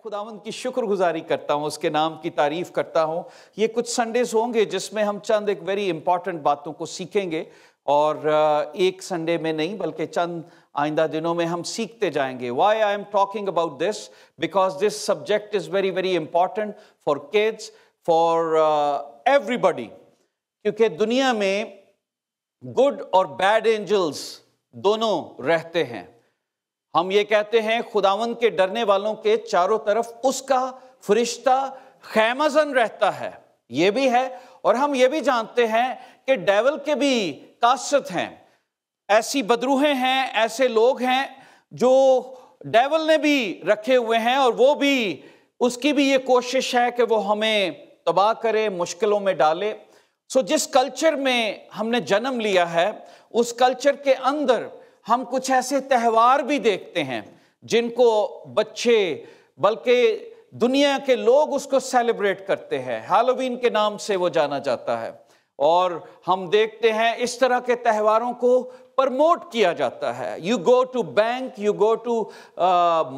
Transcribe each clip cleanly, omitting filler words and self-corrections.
خداوند کی شکر گزاری کرتا ہوں، اس کے نام کی تعریف کرتا ہوں۔ یہ کچھ سنڈیز ہوں گے جس میں ہم چند ایک ویری امپورٹنٹ باتوں کو سیکھیں گے، اور ایک سنڈے میں نہیں بلکہ چند آئندہ دنوں میں ہم سیکھتے جائیں گے۔ Why I am talking about this? Because this subject is very very important for kids, for everybody۔ کیونکہ دنیا میں گڈ اور بیڈ اینجلز دونوں رہتے ہیں۔ ہم یہ کہتے ہیں خداوند کے ڈرنے والوں کے چاروں طرف اس کا فرشتہ خیمہ زن رہتا ہے، یہ بھی ہے، اور ہم یہ بھی جانتے ہیں کہ ڈیول کے بھی کاسد ہیں، ایسی بدروہیں ہیں، ایسے لوگ ہیں جو ڈیول نے بھی رکھے ہوئے ہیں، اور وہ بھی اس کی بھی یہ کوشش ہے کہ وہ ہمیں تباہ کرے، مشکلوں میں ڈالے۔ جس کلچر میں ہم نے جنم لیا ہے، اس کلچر کے اندر ہم کچھ ایسے تہوار بھی دیکھتے ہیں جن کو بچے بلکہ دنیا کے لوگ اس کو سیلیبریٹ کرتے ہیں۔ ہالووین کے نام سے وہ جانا جاتا ہے، اور ہم دیکھتے ہیں اس طرح کے تہواروں کو پرموٹ کیا جاتا ہے۔ You go to bank, you go to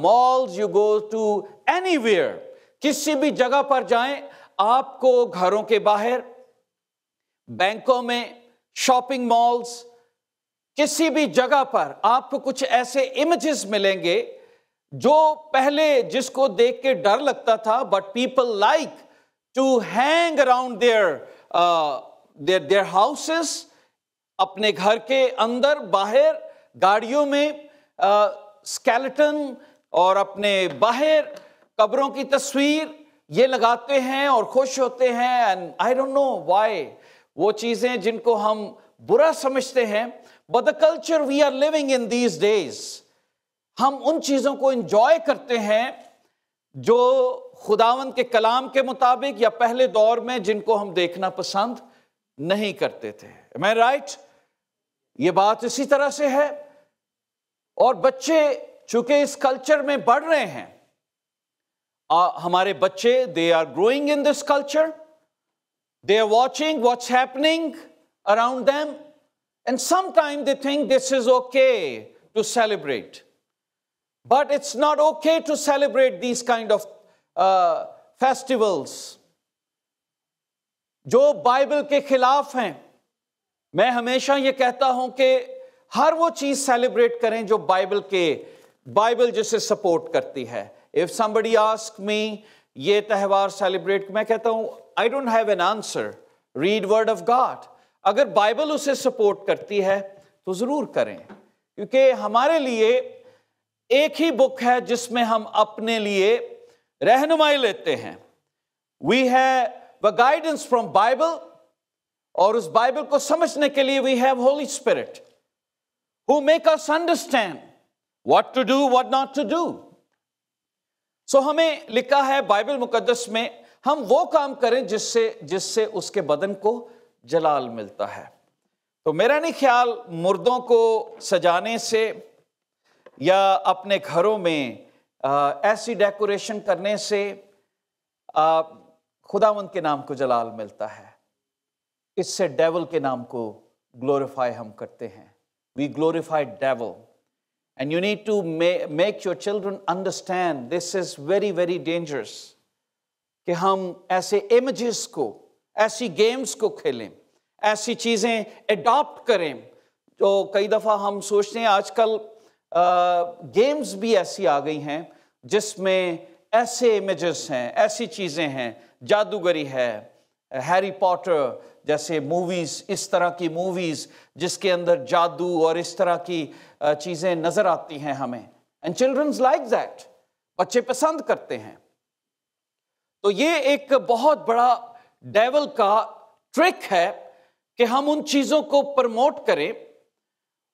malls, you go to anywhere, کسی بھی جگہ پر جائیں، آپ کو گھروں کے باہر، بینکوں میں، شاپنگ مالز، کسی بھی جگہ پر آپ کو کچھ ایسے امیجز ملیں گے جو پہلے جس کو دیکھ کے ڈر لگتا تھا، but people like to hang around their houses, اپنے گھر کے اندر، باہر، گاڑیوں میں اسکیلٹن، اور اپنے باہر قبروں کی تصویر یہ لگاتے ہیں اور خوش ہوتے ہیں۔ And I don't know why, وہ چیزیں جن کو ہم برا سمجھتے ہیں، but the culture we are living in these days، ہم ان چیزوں کو انجوائے کرتے ہیں جو خداوند کے کلام کے مطابق یا پہلے دور میں جن کو ہم دیکھنا پسند نہیں کرتے تھے۔ Am I right؟ یہ بات اسی طرح سے ہے، اور بچے چونکہ اس کلچر میں بڑھ رہے ہیں، ہمارے بچے they are growing in this culture، they are watching what's happening around them، and sometimes they think this is okay to celebrate, but it's not okay to celebrate these kind of festivals جو Bible کے خلاف ہیں۔ میں ہمیشہ یہ کہتا ہوں کہ ہر وہ چیز سیلیبریٹ کریں جو بائبل جسے سپورٹ کرتی ہے۔ if somebody asks me یہ تہوار سیلیبریٹ، میں کہتا ہوں I don't have an answer، read word of God۔ اگر بائبل اسے سپورٹ کرتی ہے تو ضرور کریں، کیونکہ ہمارے لیے ایک ہی بک ہے جس میں ہم اپنے لیے رہنمائی لیتے ہیں۔ We have the guidance from Bible، اور اس بائبل کو سمجھنے کے لیے we have Holy Spirit who make us understand what to do, what not to do۔ ہمیں لکھا ہے بائبل مقدس میں ہم وہ کام کریں جس سے اس کے بدن کو جلال ملتا ہے۔ تو میرا نہیں خیال مردوں کو سجانے سے یا اپنے گھروں میں ایسی ڈیکوریشن کرنے سے خداوند کے نام کو جلال ملتا ہے۔ اس سے ڈیول کے نام کو گلوریفائی ہم کرتے ہیں۔ We glorify devil۔ And you need to make your children understand this is very very dangerous، کہ ہم ایسے امیجز کو، ایسی گیمز کو کھیلیں، ایسی چیزیں اڈاپٹ کریں۔ تو کئی دفعہ ہم سوچتے ہیں آج کل گیمز بھی ایسی آ گئی ہیں جس میں ایسے امیجز ہیں، ایسی چیزیں ہیں، جادوگری ہے، ہیری پاٹر جیسے موویز، اس طرح کی موویز جس کے اندر جادو اور اس طرح کی چیزیں نظر آتی ہیں ہمیں۔ اینڈ چلڈرنز لائک دیٹ، بچے پسند کرتے ہیں۔ تو یہ ایک بہت بڑا ڈیول کا ٹرک ہے کہ ہم ان چیزوں کو پرموٹ کریں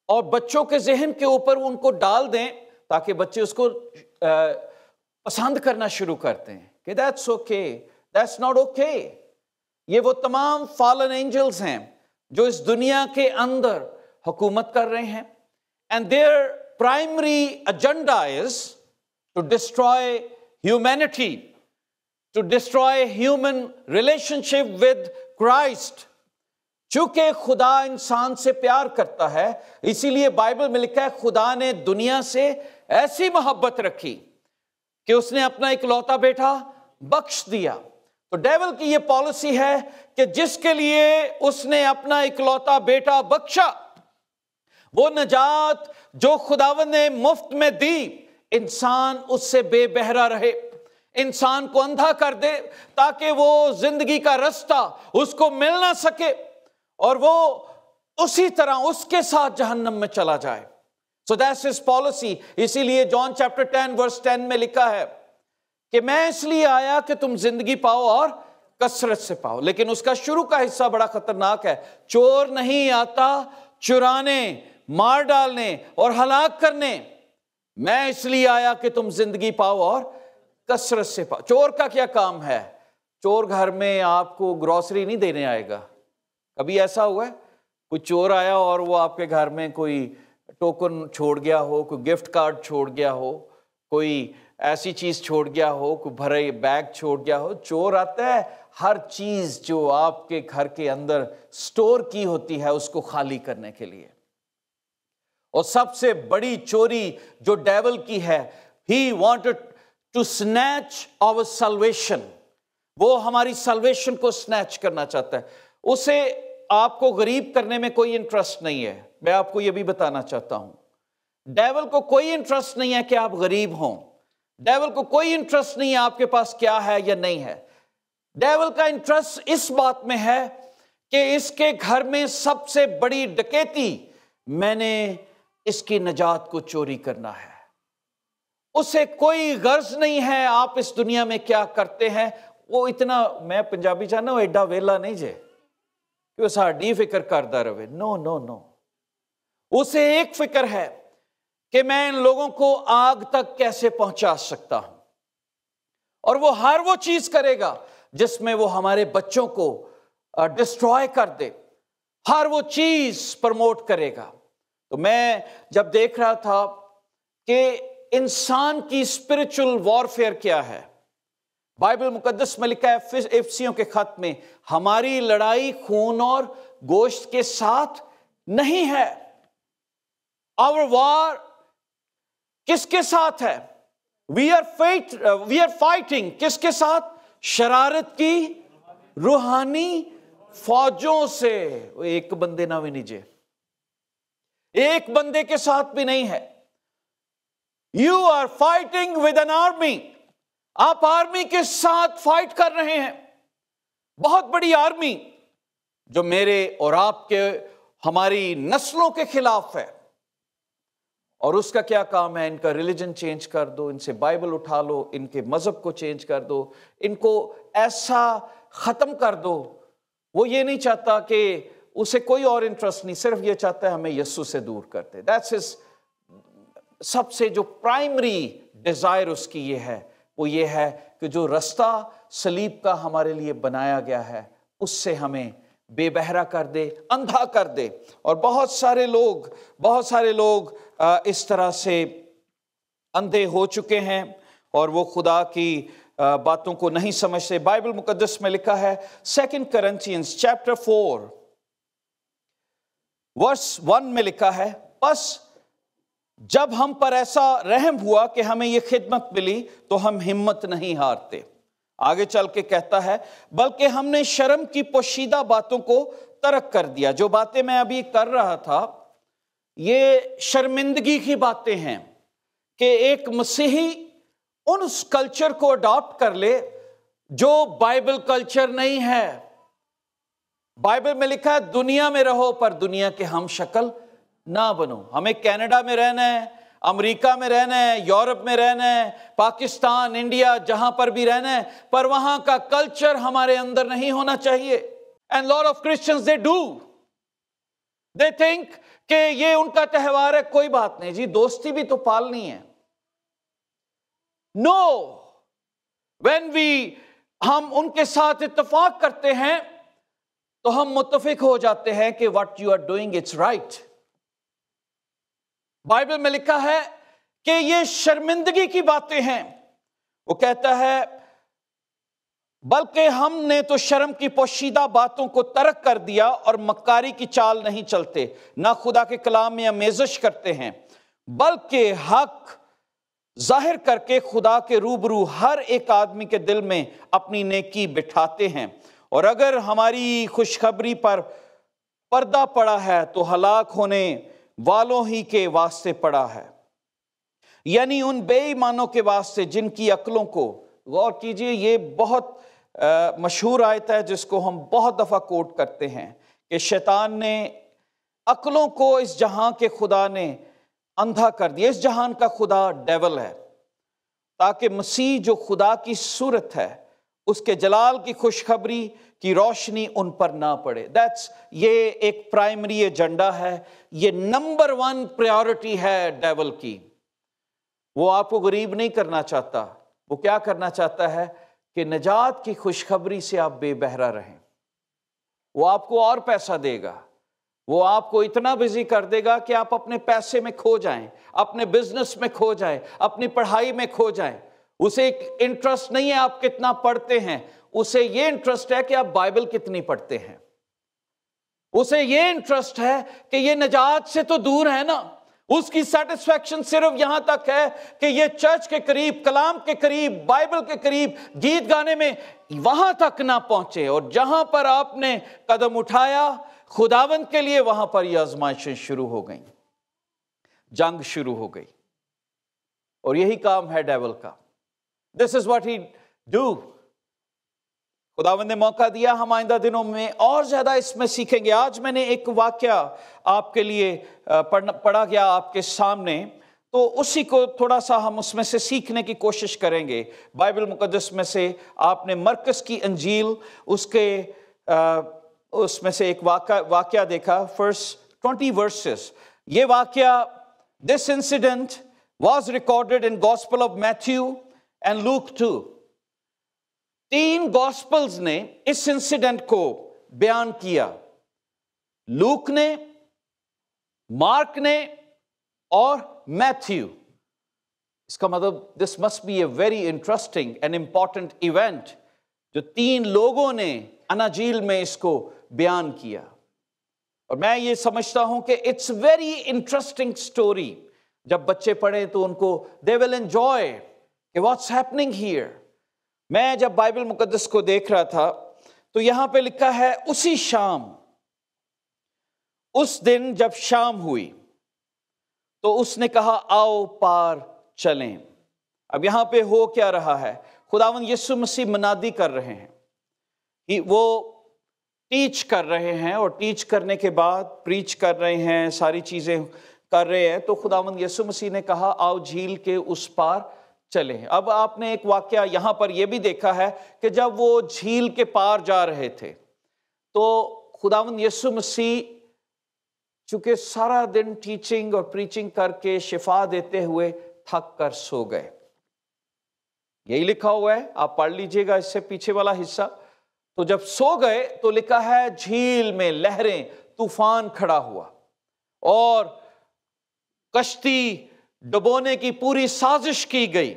اور بچوں کے ذہن کے اوپر ان کو ڈال دیں تاکہ بچے اس کو پسند کرنا شروع کرتے ہیں کہ that's okay، that's not okay۔ یہ وہ تمام فالن اینجلز ہیں جو اس دنیا کے اندر حکومت کر رہے ہیں، and their primary agenda is to destroy humanity، to destroy human relationship with Christ۔ چونکہ خدا انسان سے پیار کرتا ہے، اسی لیے بائبل میں لکھا ہے خدا نے دنیا سے ایسی محبت رکھی کہ اس نے اپنا اکلوتا بیٹا بخش دیا۔ تو ڈیول کی یہ پالیسی ہے کہ جس کے لیے اس نے اپنا اکلوتا بیٹا بخشا، وہ نجات جو خداوند نے مفت میں دی، انسان اس سے بے بہرا رہے، انسان کو اندھا کر دے تاکہ وہ زندگی کا رستہ اس کو مل نہ سکے اور وہ اسی طرح اس کے ساتھ جہنم میں چلا جائے۔ So that's his policy۔ اسی لیے جان چیپٹر 10 ورس 10 میں لکھا ہے کہ میں اس لیے آیا کہ تم زندگی پاؤ اور کثرت سے پاؤ۔ لیکن اس کا شروع کا حصہ بڑا خطرناک ہے۔ چور نہیں آتا چرانے، مار ڈالنے اور ہلاک کرنے، میں اس لیے آیا کہ تم زندگی پاؤ اور کثرت سے پاؤ۔ چور کا کیا کام ہے؟ چور گھر میں آپ کو گروسری نہیں دینے آئے گا۔ کبھی ایسا ہوا ہے کوئی چور آیا اور وہ آپ کے گھر میں کوئی ٹوکن چھوڑ گیا ہو، کوئی گفٹ کارڈ چھوڑ گیا ہو، کوئی ایسی چیز چھوڑ گیا ہو، کوئی بھرے بیگ چھوڑ گیا ہو؟ چور آتا ہے ہر چیز جو آپ کے گھر کے اندر سٹور کی ہوتی ہے اس کو خالی کرنے کے لیے۔ اور سب سے بڑی چوری جو ڈیول کی ہے، he wanted to snatch our salvation، وہ ہماری سلویشن کو سنیچ کرنا چاہتا ہے۔ اسے آپ کو غریب کرنے میں کوئی انٹرسٹ نہیں ہے۔ میں آپ کو یہ بھی بتانا چاہتا ہوں، ڈیول کو کوئی انٹرسٹ نہیں ہے کہ آپ غریب ہوں، ڈیول کو کوئی انٹرسٹ نہیں ہے آپ کے پاس کیا ہے یا نہیں ہے۔ ڈیول کا انٹرسٹ اس بات میں ہے کہ اس کے گھر میں سب سے بڑی ڈکیتی میں نے اس کی نجات کو چوری کرنا ہے۔ اسے کوئی غرض نہیں ہے آپ اس دنیا میں کیا کرتے ہیں۔ وہ اتنا، میں پنجابی چاہنا وہ ایڈا ویلا نہیں جے کہ وہ ساڑی فکر کردہ رہے۔ نو نو نو، اسے ایک فکر ہے کہ میں ان لوگوں کو آگ تک کیسے پہنچا سکتا ہوں، اور وہ ہر وہ چیز کرے گا جس میں وہ ہمارے بچوں کو ڈسٹروائے کر دے، ہر وہ چیز پروموٹ کرے گا۔ تو میں جب دیکھ رہا تھا کہ انسان کی اسپرچل وارفیئر کیا ہے، بائبل مقدس میں لکھا ہے افسیوں کے خط میں، ہماری لڑائی خون اور گوشت کے ساتھ نہیں ہے۔ Our war کس کے ساتھ ہے؟ We are fighting کس کے ساتھ؟ شرارت کی روحانی فوجوں سے۔ ایک بندے نہ بھی نیجے، ایک بندے کے ساتھ بھی نہیں ہے۔ You are fighting with an army، آپ آرمی کے ساتھ فائٹ کر رہے ہیں، بہت بڑی آرمی جو میرے اور آپ کے، ہماری نسلوں کے خلاف ہے۔ اور اس کا کیا کام ہے؟ ان کا ریلیجن چینج کر دو، ان سے بائبل اٹھا لو، ان کے مذہب کو چینج کر دو، ان کو ایسا ختم کر دو۔ وہ یہ نہیں چاہتا کہ اسے کوئی اور انٹرسٹ نہیں، صرف یہ چاہتا ہے ہمیں یسوع سے دور کرتے۔ دیٹس ہز سب سے جو پرائمری ڈیزائر اس کی یہ ہے، وہ یہ ہے کہ جو رستہ صلیب کا ہمارے لیے بنایا گیا ہے اس سے ہمیں بے بہرا کر دے، اندھا کر دے۔ اور بہت سارے لوگ اس طرح سے اندھے ہو چکے ہیں اور وہ خدا کی باتوں کو نہیں سمجھتے۔ بائبل مقدس میں لکھا ہے 2 Corinthians chapter 4 verse 1 میں لکھا ہے، بس جب ہم پر ایسا رحم ہوا کہ ہمیں یہ خدمت ملی تو ہم ہمت نہیں ہارتے۔ آگے چل کے کہتا ہے، بلکہ ہم نے شرم کی پوشیدہ باتوں کو ترک کر دیا۔ جو باتیں میں ابھی کر رہا تھا یہ شرمندگی کی باتیں ہیں کہ ایک مسیحی ان کلچر کو اڈاپٹ کر لے جو بائبل کلچر نہیں ہے۔ بائبل میں لکھا ہے دنیا میں رہو پر دنیا کے ہم شکل نہ بنو۔ ہمیں کینیڈا میں رہنا ہے، امریکہ میں رہنا ہے، یورپ میں رہنا ہے، پاکستان، انڈیا، جہاں پر بھی رہنا ہے، پر وہاں کا کلچر ہمارے اندر نہیں ہونا چاہیے۔ And lot of Christians they do. They think کہ یہ ان کا تہوار ہے، کوئی بات نہیں جی، دوستی بھی تو پالنی ہے۔ No! When ہم ان کے ساتھ اتفاق کرتے ہیں تو ہم متفق ہو جاتے ہیں کہ what you are doing it's right۔ Bible میں لکھا ہے کہ یہ شرمندگی کی باتیں ہیں۔ وہ کہتا ہے بلکہ ہم نے تو شرم کی پوشیدہ باتوں کو ترک کر دیا اور مکاری کی چال نہیں چلتے، نہ خدا کے کلام میں آمیزش کرتے ہیں، بلکہ حق ظاہر کر کے خدا کے روبرو ہر ایک آدمی کے دل میں اپنی نیکی بٹھاتے ہیں، اور اگر ہماری خوشخبری پر پردہ پڑا ہے تو ہلاک ہونے والوں ہی کے واسطے پڑا ہے، یعنی ان بے ایمانوں کے واسطے جن کی عقلوں کو، غور کیجئے یہ بہت مشہور آیت ہے جس کو ہم بہت دفعہ کوٹ کرتے ہیں کہ شیطان نے عقلوں کو اس جہاں کے خدا نے اندھا کر دیا۔ اس جہان کا خدا ڈیول ہے، تاکہ مسیح جو خدا کی صورت ہے اس کے جلال کی خوشخبری کی روشنی ان پر نہ پڑے۔ یہ ایک پرائمری ایجنڈا ہے، یہ نمبر 1 پریورٹی ہے ڈیول کی۔ وہ آپ کو غریب نہیں کرنا چاہتا، وہ کیا کرنا چاہتا ہے کہ نجات کی خوشخبری سے آپ بے بہرا رہیں۔ وہ آپ کو اور پیسہ دے گا، وہ آپ کو اتنا بزی کر دے گا کہ آپ اپنے پیسے میں کھو جائیں، اپنے بزنس میں کھو جائیں، اپنی پڑھائی میں کھو جائیں۔ اسے ایک انٹرسٹ نہیں ہے آپ کتنا پڑھتے ہیں، اسے یہ انٹرسٹ ہے کہ آپ بائبل کتنی پڑھتے ہیں۔ اسے یہ انٹرسٹ ہے کہ یہ نجات سے تو دور ہے نا، اس کی سیٹسفیکشن صرف یہاں تک ہے کہ یہ چرچ کے قریب، کلام کے قریب، بائبل کے قریب، گیت گانے میں وہاں تک نہ پہنچے، اور جہاں پر آپ نے قدم اٹھایا خداوند کے لیے وہاں پر یہ آزمائشیں شروع ہو گئیں، جنگ شروع ہو گئی۔ اور یہی کام ہے ڈیول کا۔ This is what he do۔ خداوند نے موقع دیا، ہم آئندہ دنوں میں اور زیادہ اس میں سیکھیں گے۔ آج میں نے ایک واقعہ آپ کے لیے پڑھا گیا آپ کے سامنے، تو اسی کو تھوڑا سا ہم اس میں سے سیکھنے کی کوشش کریں گے۔ بائبل مقدس میں سے آپ نے مرکز کی انجیل اس میں سے ایک واقعہ دیکھا، فرسٹ 20 verses۔ یہ واقعہ this incident was recorded in Gospel of Matthew and Luke too۔ 3 gospels نے اس انسیڈنٹ کو بیان کیا، لوک نے، مارک نے اور میتھیو۔ اس کا مطلب this must be a very interesting and important event، جو 3 لوگوں نے اناجیل میں اس کو بیان کیا۔ اور میں یہ سمجھتا ہوں کہ it's very interesting story۔ جب بچے پڑھیں تو ان کو they will enjoy کہ what's happening here۔ میں جب بائبل مقدس کو دیکھ رہا تھا تو یہاں پہ لکھا ہے اسی شام، اس دن جب شام ہوئی تو اس نے کہا آؤ پار چلیں۔ اب یہاں پہ ہو کیا رہا ہے؟ خداوند یسوع مسیح منادی کر رہے ہیں، وہ ٹیچ کر رہے ہیں، اور ٹیچ کرنے کے بعد پریچ کر رہے ہیں، ساری چیزیں کر رہے ہیں، تو خداوند یسوع مسیح نے کہا آؤ جھیل کے اس پار چلیں۔ اب آپ نے ایک واقعہ یہاں پر یہ بھی دیکھا ہے کہ جب وہ جھیل کے پار جا رہے تھے تو خداوند یسوع مسیح چونکہ سارا دن ٹیچنگ اور پریچنگ کر کے شفا دیتے ہوئے تھک کر سو گئے۔ یہی لکھا ہوا ہے، آپ پڑھ لیجئے گا اس سے پیچھے والا حصہ۔ تو جب سو گئے تو لکھا ہے جھیل میں لہریں، طوفان کھڑا ہوا، اور کشتی ڈبونے کی پوری سازش کی گئی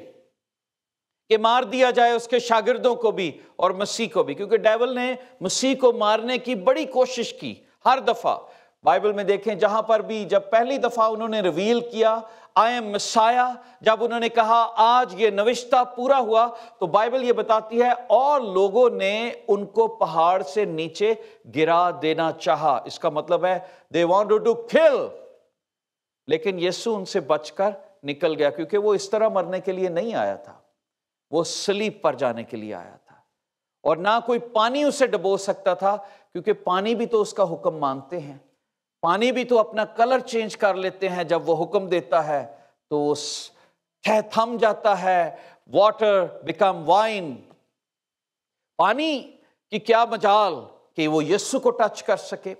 کہ مار دیا جائے اس کے شاگردوں کو بھی اور مسیح کو بھی، کیونکہ ڈیول نے مسیح کو مارنے کی بڑی کوشش کی ہر دفعہ۔ بائبل میں دیکھیں جہاں پر بھی جب پہلی دفعہ انہوں نے ریویل کیا آئی ایم مسایا، جب انہوں نے کہا آج یہ نوشتہ پورا ہوا، تو بائبل یہ بتاتی ہے اور لوگوں نے ان کو پہاڑ سے نیچے گرا دینا چاہا۔ اس کا مطلب ہے they wanted to kill، لیکن یسوع ان سے بچ کر نکل گیا، کیونکہ وہ اس طرح مرنے کے لیے نہیں آیا تھا، وہ صلیب پر جانے کے لیے آیا تھا، اور نہ کوئی پانی اسے ڈبو سکتا تھا، کیونکہ پانی بھی تو اس کا حکم مانتے ہیں، پانی بھی تو اپنا کلر چینج کر لیتے ہیں، جب وہ حکم دیتا ہے تو تھم جاتا ہے، واٹر بیکم وائن۔ پانی کی کیا مجال کہ وہ یسوع کو ٹچ کر سکے۔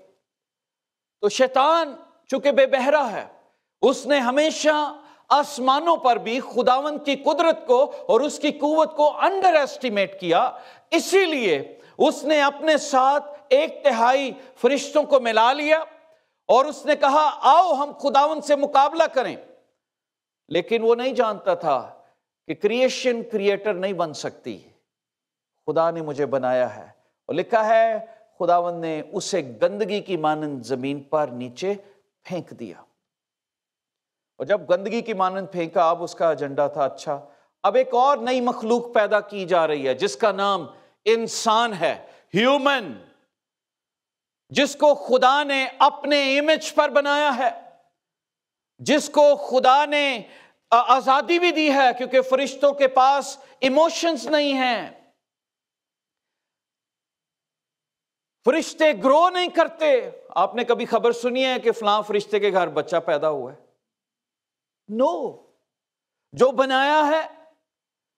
تو شیطان چونکہ بے بہرا ہے، اس نے ہمیشہ آسمانوں پر بھی خداوند کی قدرت کو اور اس کی قوت کو انڈر ایسٹیمیٹ کیا، اسی لیے اس نے اپنے ساتھ 1/3 فرشتوں کو ملا لیا، اور اس نے کہا آؤ ہم خداوند سے مقابلہ کریں۔ لیکن وہ نہیں جانتا تھا کہ کریشن کریٹر نہیں بن سکتی، خدا نے مجھے بنایا ہے، اور لکھا ہے خداوند نے اسے گندگی کی مانند زمین پر نیچے پھینک دیا۔ اور جب گندگی کی مانند پھینکا، اب اس کا ایجنڈا تھا اچھا اب ایک اور نئی مخلوق پیدا کی جا رہی ہے جس کا نام انسان ہے، ہیومن، جس کو خدا نے اپنے امیج پر بنایا ہے، جس کو خدا نے آزادی بھی دی ہے، کیونکہ فرشتوں کے پاس ایموشنز نہیں ہیں، فرشتے گرو نہیں کرتے۔ آپ نے کبھی خبر سنی ہے کہ فلاں فرشتے کے گھر بچہ پیدا ہوا ہے؟ نو، جو بنایا ہے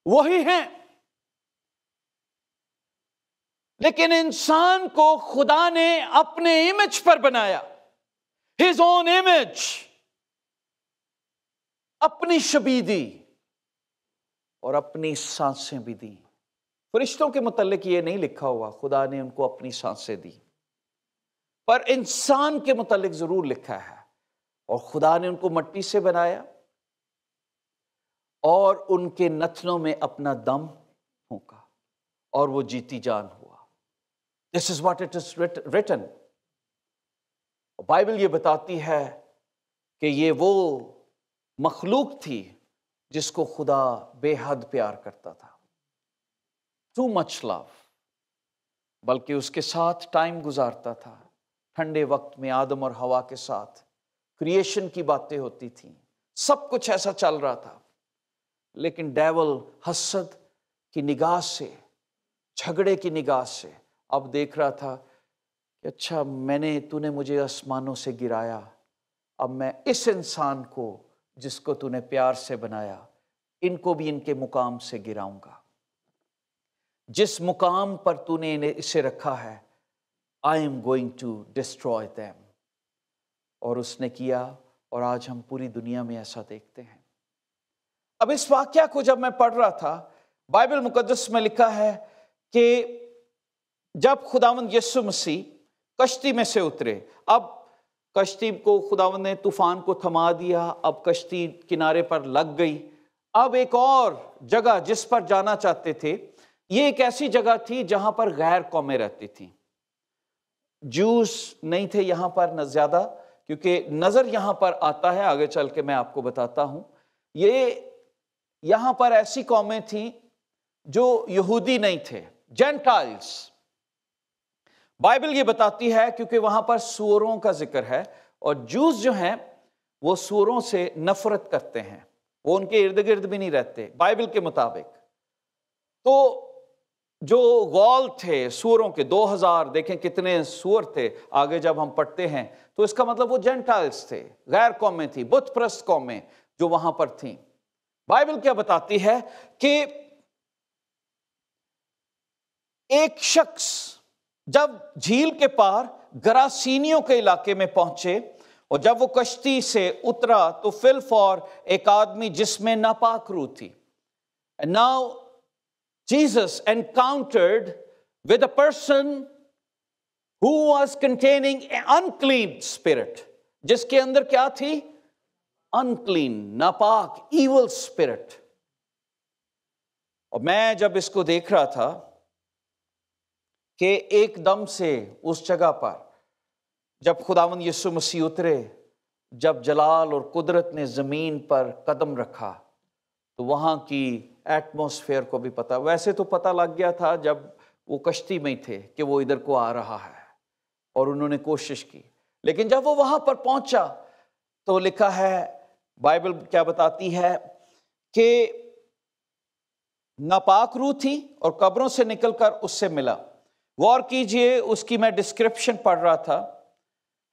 وہی ہیں۔ لیکن انسان کو خدا نے اپنے امیج پر بنایا، his own image، اپنی شبیہ دی اور اپنی سانسیں بھی دی۔ فرشتوں کے متعلق یہ نہیں لکھا ہوا خدا نے ان کو اپنی سانسیں دی، پر انسان کے متعلق ضرور لکھا ہے، اور خدا نے ان کو مٹی سے بنایا اور ان کے نتنوں میں اپنا دم پھونکا اور وہ جیتی جان ہوا۔ This is what it is written۔ Bible یہ بتاتی ہے کہ یہ وہ مخلوق تھی جس کو خدا بے حد پیار کرتا تھا، too much love، بلکہ اس کے ساتھ ٹائم گزارتا تھا۔ ٹھنڈے وقت میں آدم اور ہوا کے ساتھ کریشن کی باتیں ہوتی تھیں، سب کچھ ایسا چل رہا تھا، لیکن ڈیول حسد کی نگاہ سے، جھگڑے کی نگاہ سے اب دیکھ رہا تھا کہ اچھا تو نے مجھے آسمانوں سے گرایا، اب میں اس انسان کو جس کو تو نے پیار سے بنایا، ان کو بھی ان کے مقام سے گراؤں گا۔ جس مقام پر تو نے اسے رکھا ہے، I am going to destroy them۔ اور اس نے کیا، اور آج ہم پوری دنیا میں ایسا دیکھتے ہیں۔ اب اس واقعہ کو جب میں پڑھ رہا تھا، بائبل مقدس میں لکھا ہے کہ جب خداوند یسوع مسیح کشتی میں سے اترے، اب کشتی کو خداوند نے طوفان کو تھما دیا، اب کشتی کنارے پر لگ گئی۔ اب ایک اور جگہ جس پر جانا چاہتے تھے، یہ ایک ایسی جگہ تھی جہاں پر غیر قومیں رہتی تھیں۔ جوز نہیں تھے یہاں پر نہ زیادہ، کیونکہ نظر یہاں پر آتا ہے، آگے چل کے میں آپ کو بتاتا ہوں۔ یہ یہاں پر ایسی قومیں تھیں جو یہودی نہیں تھے، جینٹائلز۔ بائبل یہ بتاتی ہے کیونکہ وہاں پر سوروں کا ذکر ہے، اور جوز جو ہیں وہ سوروں سے نفرت کرتے ہیں، وہ ان کے ارد گرد بھی نہیں رہتے بائبل کے مطابق۔ تو جو غول تھے سوروں کے 2000، دیکھیں کتنے سور تھے، آگے جب ہم پڑھتے ہیں تو اس کا مطلب وہ جینٹائلز تھے، غیر قومیں تھیں، بت پرست قومیں جو وہاں پر تھیں۔ بائبل کیا بتاتی ہے کہ ایک شخص جب جھیل کے پار گراسینیوں کے علاقے میں پہنچے، اور جب وہ کشتی سے اترا تو فی الفور ایک آدمی جس میں ناپاک روح تھی۔ And now Jesus encountered with a person who was containing an unclean spirit، جس کے اندر کیا تھی؟ unclean، ناپاک، evil spirit۔ اور میں جب اس کو دیکھ رہا تھا کہ ایک دم سے اس جگہ پر جب خداوند یسوع مسیح اترے، جب جلال اور قدرت نے زمین پر قدم رکھا، تو وہاں کی ایٹماسفیئر کو بھی پتہ، ویسے تو پتہ لگ گیا تھا جب وہ کشتی میں تھے کہ وہ ادھر کو آ رہا ہے، اور انہوں نے کوشش کی، لیکن جب وہ وہاں پر پہنچا تو لکھا ہے، بائبل کیا بتاتی ہے کہ ناپاک روح تھی اور قبروں سے نکل کر اس سے ملا۔ غور کیجئے، اس کی میں ڈسکرپشن پڑھ رہا تھا۔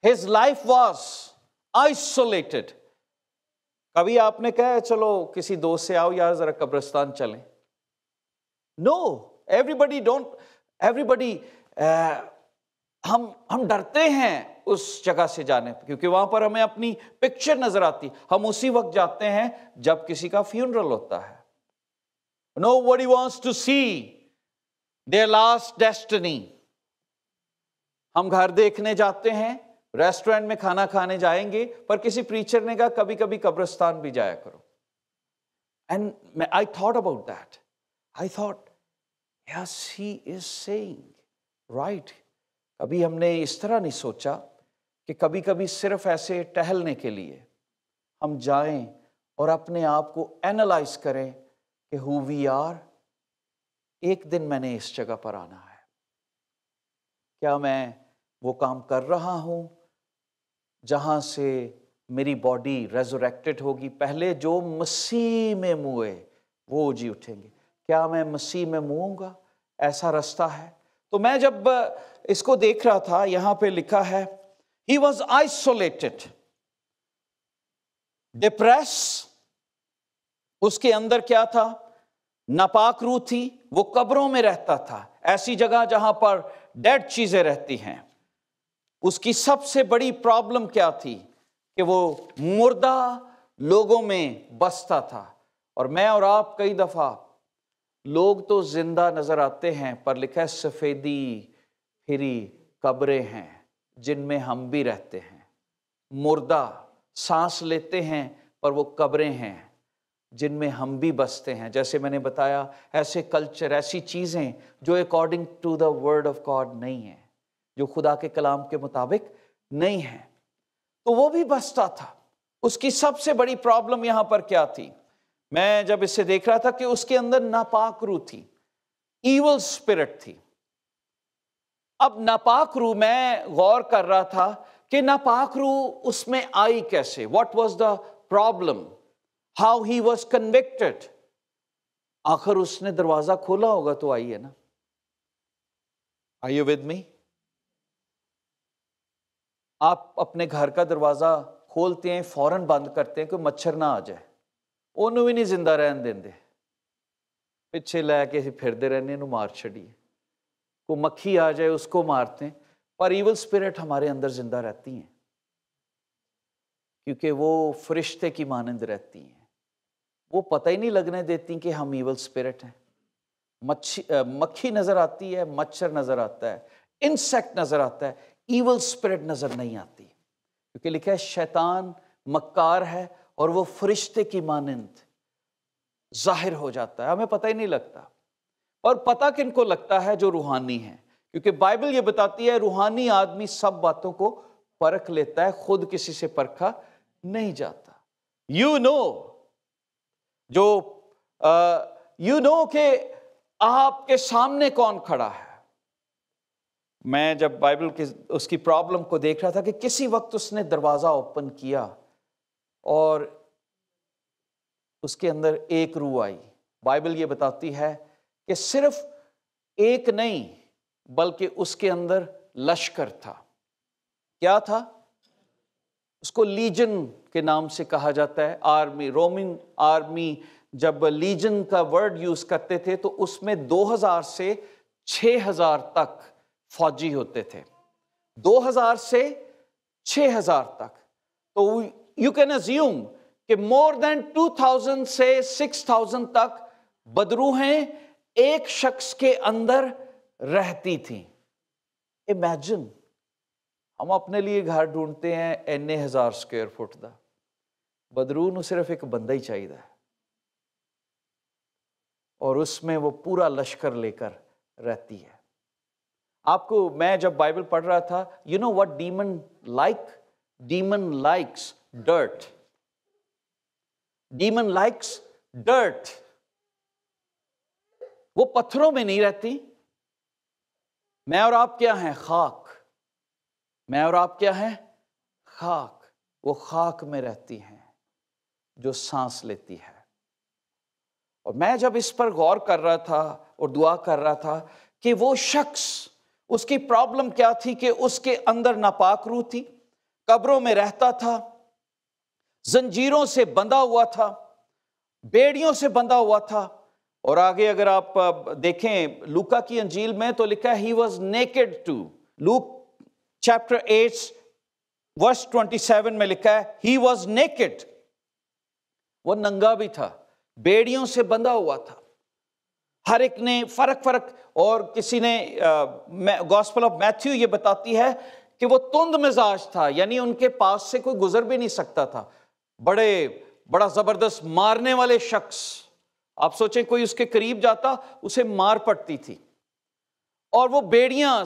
His life was isolated۔ کبھی آپ نے کہا چلو کسی دوست سے آؤ یار ذرا قبرستان چلیں؟ No، everybody ہم ڈرتے ہیں اس جگہ سے جانے پہ، کیونکہ وہاں پر ہمیں اپنی پکچر نظر آتی، ہم اسی وقت جاتے ہیں جب کسی کا فیونرل ہوتا ہے۔ Nobody wants to see their last destiny۔ ہم گھر دیکھنے جاتے ہیں، ریسٹورنٹ میں کھانا کھانے جائیں گے، پر کسی پریچر نے کہا کبھی کبھی قبرستان بھی جایا کرو۔ And I thought about that۔ I thought yes he is saying right۔ کبھی ہم نے اس طرح نہیں سوچا کہ کبھی کبھی صرف ایسے ٹہلنے کے لیے ہم جائیں اور اپنے آپ کو اینالائز کریں کہ who we are. ایک دن میں نے اس جگہ پر آنا ہے. کیا میں وہ کام کر رہا ہوں جہاں سے میری باڈی ریزوریکٹڈ ہوگی؟ پہلے جو مسیح میں موئے وہ جی اٹھیں گے. کیا میں مسیح میں موؤں گا؟ ایسا رستہ ہے. تو میں جب اس کو دیکھ رہا تھا، یہاں پہ لکھا ہے he was isolated, depressed. اس کے اندر کیا تھا؟ ناپاک روح تھی. وہ قبروں میں رہتا تھا، ایسی جگہ جہاں پر ڈیڈ چیزیں رہتی ہیں. اس کی سب سے بڑی پرابلم کیا تھی؟ کہ وہ مردہ لوگوں میں بستا تھا. اور میں اور آپ کئی دفعہ لوگ تو زندہ نظر آتے ہیں، پر لکھا ہے سفیدی پھری قبریں ہیں جن میں ہم بھی رہتے ہیں. مردہ سانس لیتے ہیں پر وہ قبریں ہیں جن میں ہم بھی بستے ہیں. جیسے میں نے بتایا، ایسے کلچر، ایسی چیزیں جو according to the word of God نہیں ہیں، جو خدا کے کلام کے مطابق نہیں ہیں، تو وہ بھی بستا تھا. اس کی سب سے بڑی پرابلم یہاں پر کیا تھی؟ میں جب اسے دیکھ رہا تھا کہ اس کے اندر ناپاک روح تھی، ایول اسپرٹ تھی. اب ناپاک روح، میں غور کر رہا تھا کہ ناپاک روح اس میں آئی کیسے؟ What was the problem? How he was convicted? آخر اس نے دروازہ کھولا ہوگا تو آئی ہے نا. Are you with me؟ آپ اپنے گھر کا دروازہ کھولتے ہیں، فوراً بند کرتے ہیں کہ مچھر نہ آ جائے. انہوں بھی نہیں زندہ رہن دیں، پیچھے لے کے پھردے رہنے، انہوں مار چھڑیے. کو مکھی آ جائے اس کو مارتے ہیں. پر ایول سپرٹ ہمارے اندر زندہ رہتی ہیں کیونکہ وہ فرشتے کی مانند رہتی ہیں. وہ پتہ ہی نہیں لگنے دیتی کہ ہم ایول سپرٹ ہیں. مکھی نظر آتی ہے، مچھر نظر آتا ہے، انسیکٹ نظر آتا ہے، ایول سپرٹ نظر نہیں آتی. کیونکہ لکھا ہے شیطان مکار ہے اور وہ فرشتے کی مانند ظاہر ہو جاتا ہے. ہمیں پتہ ہی نہیں لگتا. اور پتہ کن کو لگتا ہے؟ جو روحانی ہیں. کیونکہ بائبل یہ بتاتی ہے روحانی آدمی سب باتوں کو پرکھ لیتا ہے، خود کسی سے پرکھا نہیں جاتا. یو نو کہ آپ کے سامنے کون کھڑا ہے. میں جب بائبل کی اس کی پرابلم کو دیکھ رہا تھا کہ کسی وقت اس نے دروازہ اوپن کیا اور اس کے اندر ایک روح آئی. بائبل یہ بتاتی ہے کہ صرف ایک نہیں بلکہ اس کے اندر لشکر تھا. کیا تھا؟ اس کو لیجن کے نام سے کہا جاتا ہے. آرمی، رومن آرمی جب لیجن کا ورڈ یوز کرتے تھے تو اس میں 2000 سے 6000 تک فوجی ہوتے تھے. 2000 سے 6000 تک. تو یو کین ازیوم کہ مور دین 2000 سے 6000 تک بدروحیں ایک شخص کے اندر رہتی تھیں. امیجن، ہم اپنے لیے گھر ڈھونڈتے ہیں 1000 سکوائر فٹ دا، بدروح نو صرف ایک بندہ ہی چاہیے اور اس میں وہ پورا لشکر لے کر رہتی ہے. آپ کو میں جب بائبل پڑھ رہا تھا، you know what demon likes dirt. demon likes dirt. وہ پتھروں میں نہیں رہتی. میں اور آپ کیا ہیں؟ خاک. میں اور آپ کیا ہیں؟ خاک. وہ خاک میں رہتی ہیں جو سانس لیتی ہے. اور میں جب اس پر غور کر رہا تھا اور دعا کر رہا تھا کہ وہ شخص، اس کی پرابلم کیا تھی؟ کہ اس کے اندر ناپاک روح تھی، قبروں میں رہتا تھا، زنجیروں سے بندھا ہوا تھا، بیڑیوں سے بندھا ہوا تھا. اور آگے اگر آپ دیکھیں لوکا کی انجیل میں تو لکھا ہے he was naked too. Luke chapter 8 verse 27 میں لکھا ہے he was naked. وہ ننگا بھی تھا، بیڑیوں سے بندھا ہوا تھا. ہر ایک نے فرق اور کسی نے گاسپل آف میتھیو یہ بتاتی ہے کہ وہ تند مزاج تھا، یعنی ان کے پاس سے کوئی گزر بھی نہیں سکتا تھا. بڑا زبردست مارنے والے شخص. آپ سوچیں کوئی اس کے قریب جاتا اسے مار پڑتی تھی. اور وہ بیڑیاں،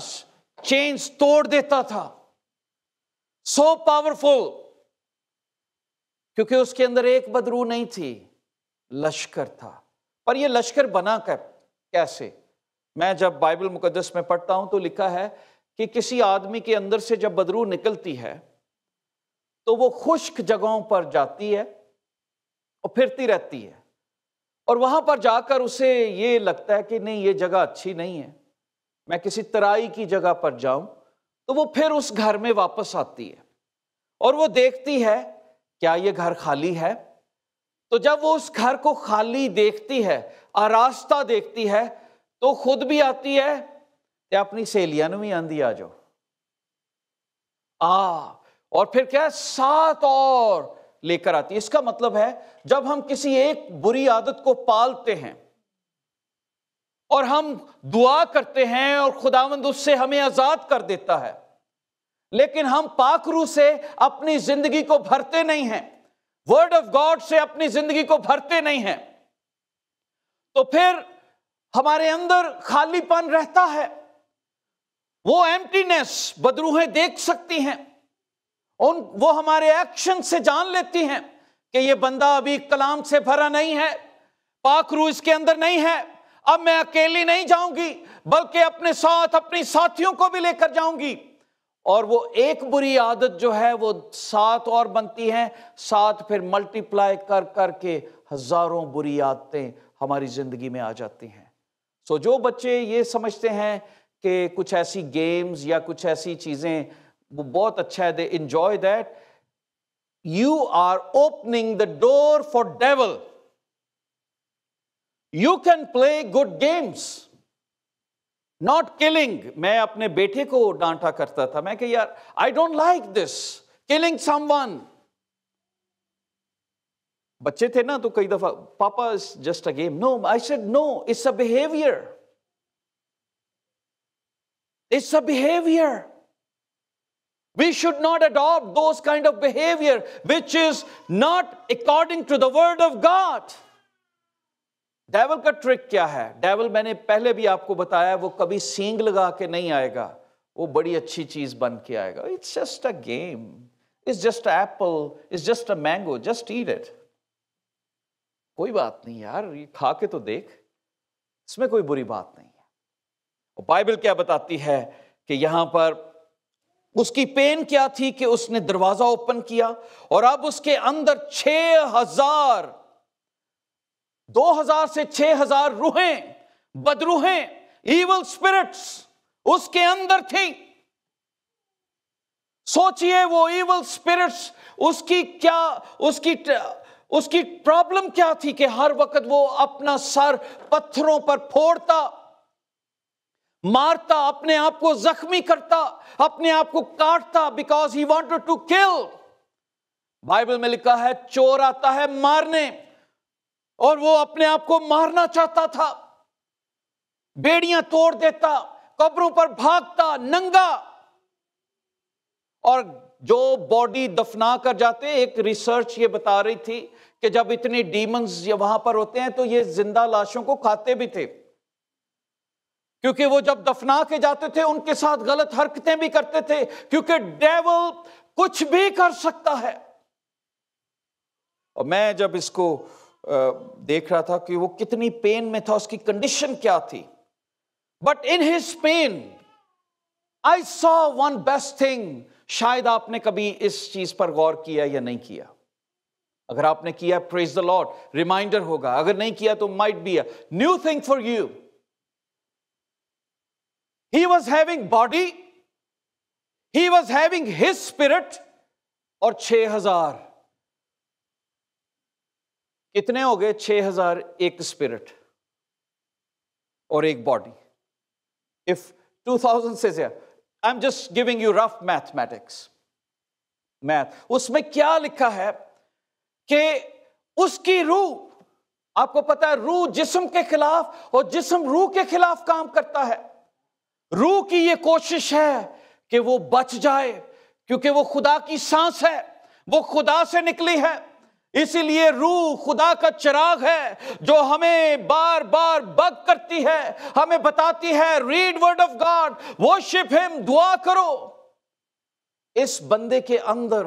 چینز توڑ دیتا تھا. So powerful. کیونکہ اس کے اندر ایک بدرو نہیں تھی، لشکر تھا۔ پر یہ لشکر بنا کیسے؟ میں جب بائبل مقدس میں پڑھتا ہوں تو لکھا ہے کہ کسی آدمی کے اندر سے جب بدرو نکلتی ہے تو وہ خشک جگہوں پر جاتی ہے اور پھرتی رہتی ہے، اور وہاں پر جا کر اسے یہ لگتا ہے کہ نہیں، یہ جگہ اچھی نہیں ہے، میں کسی ترائی کی جگہ پر جاؤں، تو وہ پھر اس گھر میں واپس آتی ہے اور وہ دیکھتی ہے کیا یہ گھر خالی ہے۔ تو جب وہ اس گھر کو خالی دیکھتی ہے، آراستہ دیکھتی ہے، تو خود بھی آتی ہے کہ اپنی سہیلیاں بھی آندھی آ جاؤ اور پھر کیا، 7 اور لے کر آتی ہے۔ اس کا مطلب ہے جب ہم کسی ایک بری عادت کو پالتے ہیں اور ہم دعا کرتے ہیں اور خداوند اس سے ہمیں آزاد کر دیتا ہے، لیکن ہم پاک روح سے اپنی زندگی کو بھرتے نہیں ہیں، ورڈ آف گاڈ سے اپنی زندگی کو بھرتے نہیں ہیں، تو پھر ہمارے اندر خالی پن رہتا ہے۔ وہ ایمٹینس بدروہیں دیکھ سکتی ہیں، وہ ہمارے ایکشن سے جان لیتی ہیں کہ یہ بندہ ابھی کلام سے بھرا نہیں ہے، پاک روح اس کے اندر نہیں ہے، اب میں اکیلی نہیں جاؤں گی بلکہ اپنے ساتھ اپنی ساتھیوں کو بھی لے کر جاؤں گی، اور وہ ایک بری عادت جو ہے وہ 7 اور بنتی ہیں، 7 پھر ملٹی پلائی کر کر کے ہزاروں بری عادتیں ہماری زندگی میں آ جاتی ہیں۔ جو بچے یہ سمجھتے ہیں کہ کچھ ایسی گیمز یا کچھ ایسی چیزیں وہ بہت اچھا ہے، they enjoy that, you are opening the door for devil. You can play good games, not killing. میں اپنے بیٹے کو ڈانٹا کرتا تھا، میں کہ یار I don't like this, killing someone. بچے تھے نا تو کئی دفعہ پاپا it's just a game. No, I said no, it's a behavior. It's a behavior. We should not adopt those kind of behavior which is not according to the word of God. Devil کا trick کیا ہے؟ Dual میں نے پہلے بھی آپ کو بتایا، وہ کبھی سینگ لگا کے نہیں آئے گا، وہ بڑی اچھی چیز بن کے آئے گا۔ It's just a game. It's just an apple. It's just a mango. Just eat it. کوئی بات نہیں یار، یہ کھا کے تو دیکھ، اس میں کوئی بری بات نہیں ہے۔ بائبل کیا بتاتی ہے کہ یہاں پر اس کی پین کیا تھی کہ اس نے دروازہ اوپن کیا اور اب اس کے اندر 6000 2000 سے 6000 روحیں، بدروحیں، ایول اسپرٹس اس کے اندر تھی۔ سوچئے وہ ایول اسپرٹس اس کی پرابلم کیا تھی کہ ہر وقت وہ اپنا سر پتھروں پر پھوڑتا، مارتا، اپنے آپ کو زخمی کرتا، اپنے آپ کو کاٹتا، because he wanted to kill. Bible میں لکھا ہے چور آتا ہے مارنے، اور وہ اپنے آپ کو مارنا چاہتا تھا، بیڑیاں توڑ دیتا، قبروں پر بھاگتا ننگا، اور جو باڈی دفنا کر جاتے، ایک ریسرچ یہ بتا رہی تھی کہ جب اتنے ڈیمنز وہاں پر ہوتے ہیں تو یہ زندہ لاشوں کو کھاتے بھی تھے، کیونکہ وہ جب دفنا کے جاتے تھے ان کے ساتھ غلط حرکتیں بھی کرتے تھے، کیونکہ ڈیول کچھ بھی کر سکتا ہے۔ اور میں جب اس کو دیکھ رہا تھا کہ وہ کتنی پین میں تھا، اس کی کنڈیشن کیا تھی، بٹ ان ہز پین آئی سا ون بیسٹ تھنگ۔ شاید آپ نے کبھی اس چیز پر غور کیا یا نہیں کیا، اگر آپ نے کیا پریز دی لارڈ، ریمائنڈر ہوگا، اگر نہیں کیا تو might be a new thing for you. He was having body, he was having his spirit، اور 6000 کتنے ہو گئے؟ 6000 ایک اسپرٹ اور ایک باڈی۔ If 2000 سے زیادہ، I'm just giving you rough mathematics. اس میں کیا لکھا ہے کہ اس کی روح، آپ کو پتا ہے روح جسم کے خلاف اور جسم روح کے خلاف کام کرتا ہے۔ روح کی یہ کوشش ہے کہ وہ بچ جائے، کیونکہ وہ خدا کی سانس ہے، وہ خدا سے نکلی ہے، اسی لیے روح خدا کا چراغ ہے جو ہمیں بار بار بگ کرتی ہے، ہمیں بتاتی ہے read word of God, worship ہم، دعا کرو۔ اس بندے کے اندر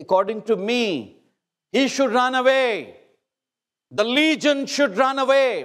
According to me, he should run away. The legion should run away.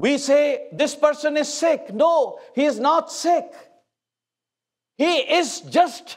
We say this person is sick. No, he is not sick. He is just,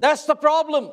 That's the problem.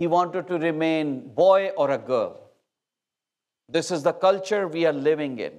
he wanted to remain boy or a girl. This is the culture we are living in.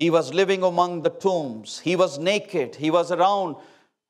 he was living among the tombs, he was naked, he was around,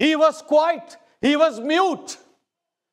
He was quiet, he was mute.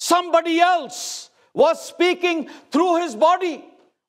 Somebody else was speaking through his body.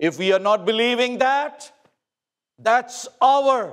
If we are not believing that, that's our.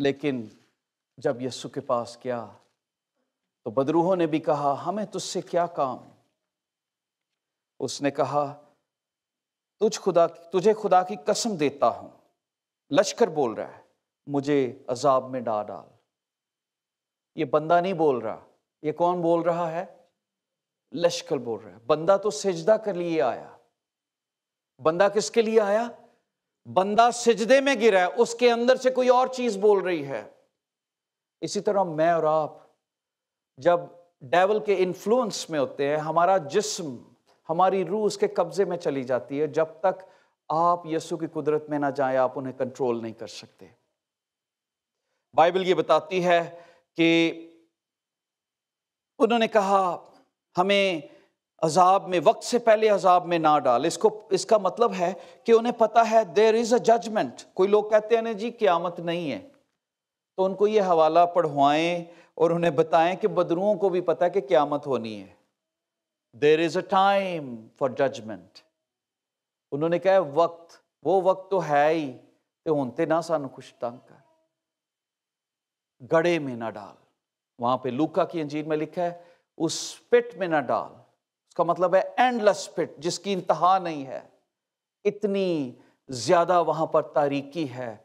لیکن جب یسوع کے پاس گیا تو بدروحوں نے بھی کہا ہمیں تجھ سے کیا کام؟ اس نے کہا تجھے خدا کی قسم دیتا ہوں، لشکر بول رہا ہے، مجھے عذاب میں ڈال۔ یہ بندہ نہیں بول رہا، یہ کون بول رہا ہے؟ لشکر بول رہا ہے۔ بندہ تو سجدہ کے لیے آیا۔ بندہ کس کے لیے آیا؟ بندہ سجدے میں گرا ہے، اس کے اندر سے کوئی اور چیز بول رہی ہے۔ اسی طرح میں اور آپ جب ڈیول کے انفلوئنس میں ہوتے ہیں، ہمارا جسم، ہماری روح اس کے قبضے میں چلی جاتی ہے۔ جب تک آپ یسوع کی قدرت میں نہ جائیں آپ انہیں کنٹرول نہیں کر سکتے۔ بائبل یہ بتاتی ہے کہ انہوں نے کہا ہمیں عذاب میں، وقت سے پہلے عذاب میں نہ ڈال۔ اس کا مطلب ہے کہ انہیں پتا ہے there is a judgment۔ کوئی لوگ کہتے ہیں جی قیامت نہیں ہے، تو ان کو یہ حوالہ پڑھوائیں اور انہیں بتائیں کہ بدروؤں کو بھی پتا ہے کہ قیامت ہونی ہے۔ there is a time for judgment۔ انہوں نے کہا وہ وقت تو ہے ہی، تے ہونتے نہ سانو کچھ تنگ کر، گڑھے میں نہ ڈال۔ وہاں پہ لوکا کی انجیل میں لکھا ہے اس پٹ میں نہ ڈال۔ اس کا مطلب ہے اینڈلس پٹ، جس کی انتہا نہیں ہے۔ اتنی زیادہ وہاں پر تاریکی ہے،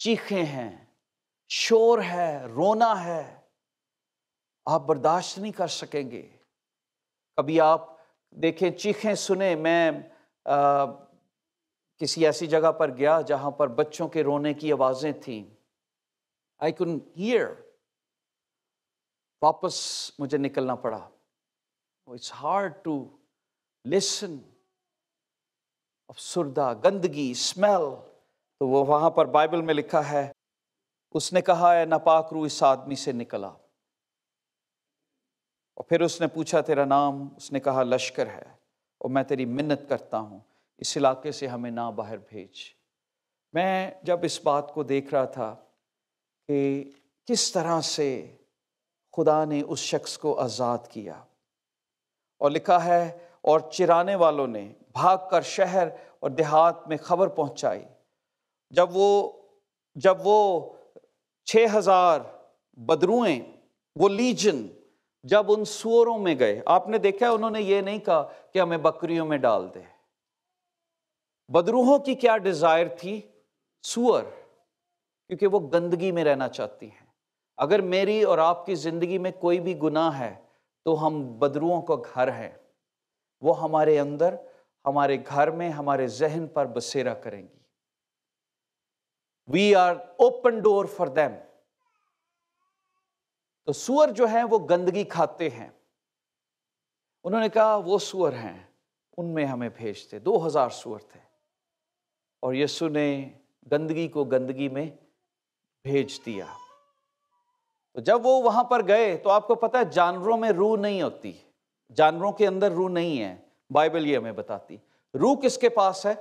چیخیں ہیں، شور ہے، رونا ہے، آپ برداشت نہیں کر سکیں گے۔ کبھی آپ دیکھیں چیخیں سنیں، میں کسی ایسی جگہ پر گیا جہاں پر بچوں کے رونے کی آوازیں تھیں، I couldn't hear۔ واپس مجھے نکلنا پڑا۔ It's hard to listen۔ افسردہ، گندگی، اسمیل۔ تو وہ وہاں پر بائبل میں لکھا ہے، اس نے کہا اے ناپاک روح اس آدمی سے نکلا۔ اور پھر اس نے پوچھا تیرا نام؟ اس نے کہا لشکر ہے، اور میں تیری منت کرتا ہوں اس علاقے سے ہمیں نہ باہر بھیج۔ میں جب اس بات کو دیکھ رہا تھا کہ کس طرح سے خدا نے اس شخص کو آزاد کیا، اور لکھا ہے اور چرانے والوں نے بھاگ کر شہر اور دیہات میں خبر پہنچائی۔ جب وہ 6,000 بدروئیں، وہ لیجن جب ان سوروں میں گئے، آپ نے دیکھا انہوں نے یہ نہیں کہا کہ ہمیں بکریوں میں ڈال دے۔ بدروحوں کی کیا ڈیزائر تھی؟ سور، کیونکہ وہ گندگی میں رہنا چاہتی ہیں۔ اگر میری اور آپ کی زندگی میں کوئی بھی گناہ ہے تو ہم بدروحوں کا گھر ہیں۔ وہ ہمارے اندر، ہمارے گھر میں، ہمارے ذہن پر بسیرا کریں گی۔ We are open door for them۔ تو سور جو ہیں وہ گندگی کھاتے ہیں۔ انہوں نے کہا وہ سور ہیں، ان میں ہمیں بھیجتے۔ 2,000 سور تھے، اور یسوع نے گندگی کو گندگی میں بھیج دیا۔ تو جب وہ وہاں پر گئے تو آپ کو پتہ ہے جانوروں میں روح نہیں ہوتی، جانوروں کے اندر روح نہیں ہے۔ بائبل یہ ہمیں بتاتی، روح کس کے پاس ہے؟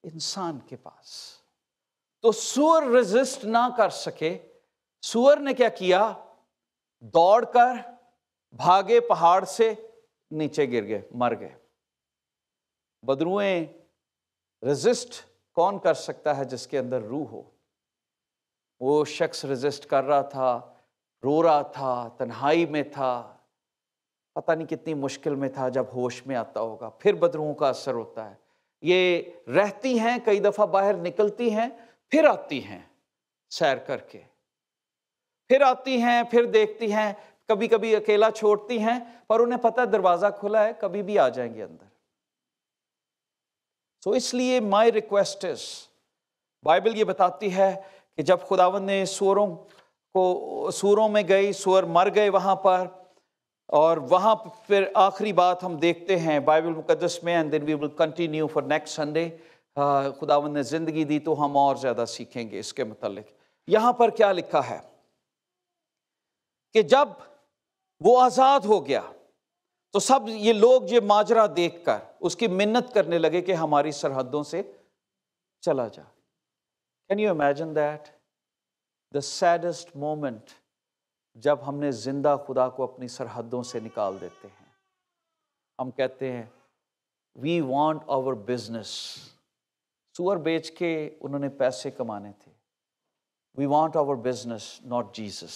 انسان کے پاس۔ تو سور ریزسٹ نہ کر سکے، سور نے کیا کیا؟ دوڑ کر بھاگے، پہاڑ سے نیچے گر گئے، مر گئے۔ بدروئیں ریزسٹ کون کر سکتا ہے؟ جس کے اندر روح ہو۔ وہ شخص ریزسٹ کر رہا تھا، رو رہا تھا، تنہائی میں تھا، پتہ نہیں کتنی مشکل میں تھا۔ جب ہوش میں آتا ہوگا پھر بدروؤں کا اثر ہوتا ہے۔ یہ رہتی ہیں، کئی دفعہ باہر نکلتی ہیں، پھر آتی ہیں سیر کر کے، پھر آتی ہیں، پھر دیکھتی ہیں، کبھی کبھی اکیلا چھوڑتی ہیں، پر انہیں پتہ دروازہ کھلا ہے، کبھی بھی آ جائیں گے اندر۔ سو اس لیے مائی ریکویسٹ از، بائبل یہ بتاتی ہے کہ جب خداوند نے سوروں میں گئی، سور مر گئے وہاں پر، اور وہاں پھر آخری بات ہم دیکھتے ہیں بائبل مقدس میں، and then we will continue for next Sunday۔ خداوند نے زندگی دی تو ہم اور زیادہ سیکھیں گے اس کے متعلق۔ یہاں پر کیا لکھا ہے کہ جب وہ آزاد ہو گیا تو سب یہ لوگ یہ ماجرا دیکھ کر اس کی منت کرنے لگے کہ ہماری سرحدوں سے چلا جا۔ Can you imagine that؟ The saddest moment، جب ہم نے زندہ خدا کو اپنی سرحدوں سے نکال دیتے ہیں۔ ہم کہتے ہیں we want our business۔ سور بیچ کے انہوں نے پیسے کمانے تھے، We want our business, not Jesus.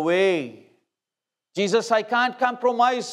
away. Jesus, I can't compromise.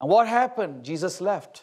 And what happened? Jesus left.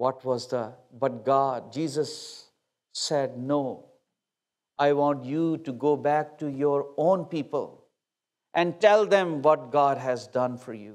What was but God, Jesus said, no, I want you to go back to your own people and tell them what God has done for you.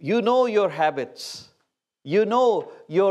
You know your habits, you know your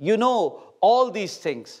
You know all these things.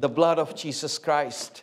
The blood of Jesus Christ,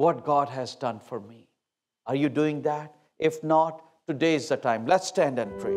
what God has done for me. Are you doing that? If not, today is the time. Let's stand and pray.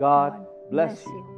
God bless you.